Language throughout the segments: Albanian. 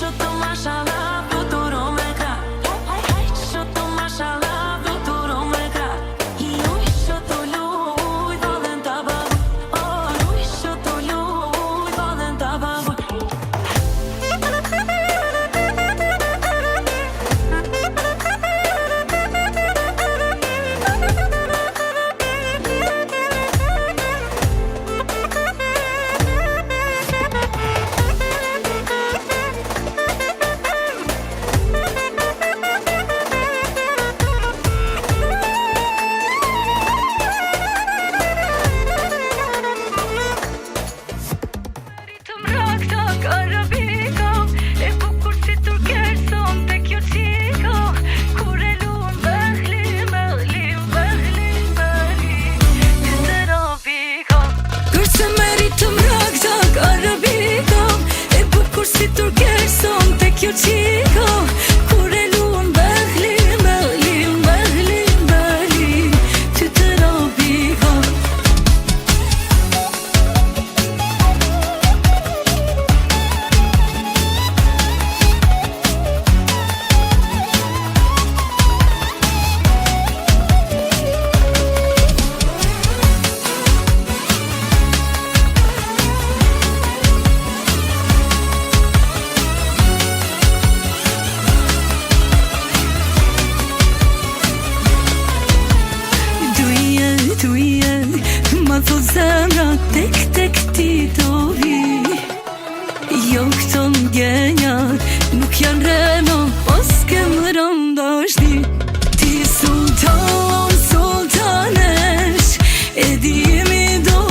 Shoto mashallah, futuro me ka. Shoto mashallah, futuro me ka. Juj shoto luj, valen ta babu. Oh, juj shoto luj, valen ta babu. Si turker son te kjo qiko kur e luan bëhlim, bëhlim, bëhlim, bëhlim ty të robiko. Ma thot zemra tek tek ti do vi. Jo këto mgenja nuk janë reno, os kem rëndashti. Ti sultan, sultanesh, e dimi do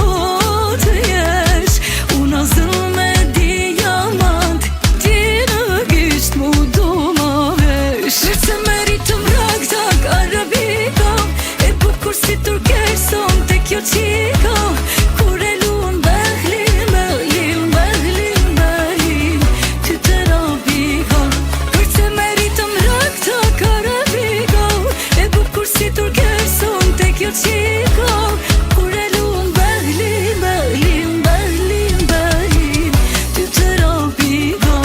të jesh. Una zëll me diamant, ti në gisht mu do ma vesh. Se meritëm rakta arabika, e bukur si turker son te kjo qiko kur e luan bëhlim, bëhlim, bëhlim, bëhlim ty të robiko. Kërse meritëm rakta karabiko, e bukur si turker son te kjo qiko kur e luan bëhlim, bëhlim, bëhlim, bëhlim ty të robiko.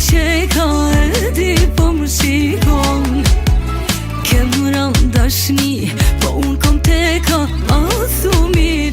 Qeka e di po më shikon, kem randashni, po unë kom teka, a thumi